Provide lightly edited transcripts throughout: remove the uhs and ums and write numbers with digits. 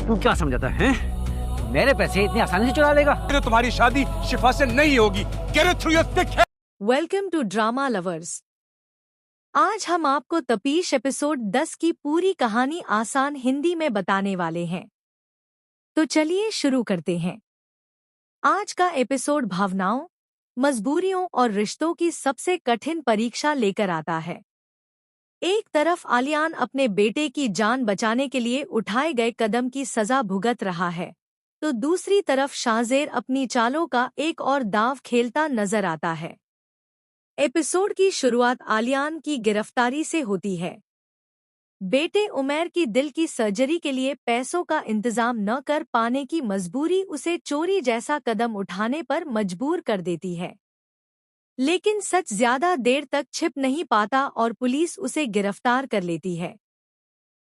तू क्या समझाता है? मेरे पैसे इतनी आसानी से चुरा लेगा? तो तुम्हारी शादी शिफा से नहीं होगी। Get it through your thick head. Welcome to drama lovers. आज हम आपको तपीश एपिसोड 10 की पूरी कहानी आसान हिंदी में बताने वाले हैं। तो चलिए शुरू करते हैं। आज का एपिसोड भावनाओं, मजबूरियों और रिश्तों की सबसे कठिन परीक्षा लेकर आता है। एक तरफ आलियान अपने बेटे की जान बचाने के लिए उठाए गए कदम की सजा भुगत रहा है, तो दूसरी तरफ शाहजेर अपनी चालों का एक और दांव खेलता नजर आता है। एपिसोड की शुरुआत आलियान की गिरफ्तारी से होती है। बेटे उमैर की दिल की सर्जरी के लिए पैसों का इंतजाम न कर पाने की मजबूरी उसे चोरी जैसा कदम उठाने पर मजबूर कर देती है। लेकिन सच ज्यादा देर तक छिप नहीं पाता और पुलिस उसे गिरफ्तार कर लेती है।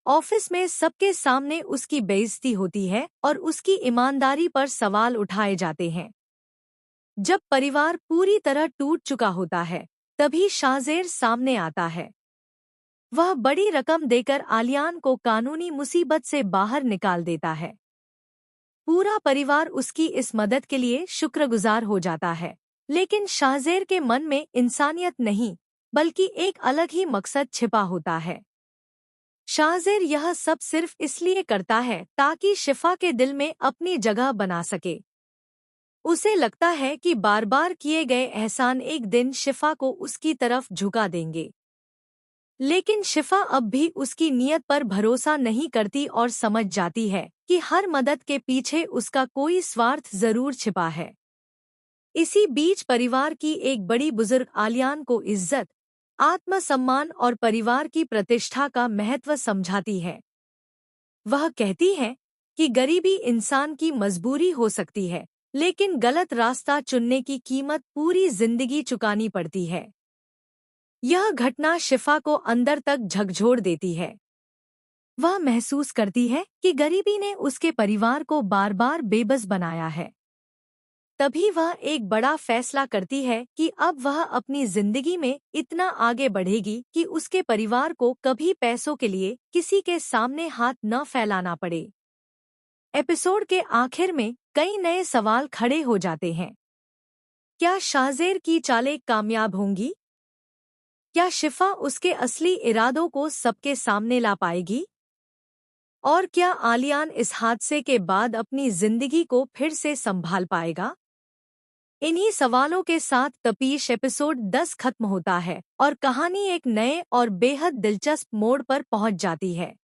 ऑफिस में सबके सामने उसकी बेइज्जती होती है और उसकी ईमानदारी पर सवाल उठाए जाते हैं। जब परिवार पूरी तरह टूट चुका होता है, तभी शाहजेर सामने आता है। वह बड़ी रकम देकर आलियान को कानूनी मुसीबत से बाहर निकाल देता है। पूरा परिवार उसकी इस मदद के लिए शुक्रगुजार हो जाता है, लेकिन शाहजेर के मन में इंसानियत नहीं, बल्कि एक अलग ही मकसद छिपा होता है। शाहजेर यह सब सिर्फ इसलिए करता है ताकि शिफा के दिल में अपनी जगह बना सके। उसे लगता है कि बार बार किए गए एहसान एक दिन शिफा को उसकी तरफ झुका देंगे। लेकिन शिफा अब भी उसकी नीयत पर भरोसा नहीं करती और समझ जाती है कि हर मदद के पीछे उसका कोई स्वार्थ जरूर छिपा है। इसी बीच परिवार की एक बड़ी बुजुर्ग आलियान को इज्जत, आत्मसम्मान और परिवार की प्रतिष्ठा का महत्व समझाती है। वह कहती है कि गरीबी इंसान की मजबूरी हो सकती है, लेकिन गलत रास्ता चुनने की कीमत पूरी जिंदगी चुकानी पड़ती है। यह घटना शिफा को अंदर तक झकझोर देती है। वह महसूस करती है कि गरीबी ने उसके परिवार को बार बार बेबस बनाया है। तभी वह एक बड़ा फैसला करती है कि अब वह अपनी जिंदगी में इतना आगे बढ़ेगी कि उसके परिवार को कभी पैसों के लिए किसी के सामने हाथ न फैलाना पड़े। एपिसोड के आखिर में कई नए सवाल खड़े हो जाते हैं। क्या शाहजेर की चालें कामयाब होंगी? क्या शिफा उसके असली इरादों को सबके सामने ला पाएगी? और क्या आलियान इस हादसे के बाद अपनी जिंदगी को फिर से संभाल पाएगा? इन्हीं सवालों के साथ तपीश एपिसोड 10 खत्म होता है और कहानी एक नए और बेहद दिलचस्प मोड़ पर पहुंच जाती है।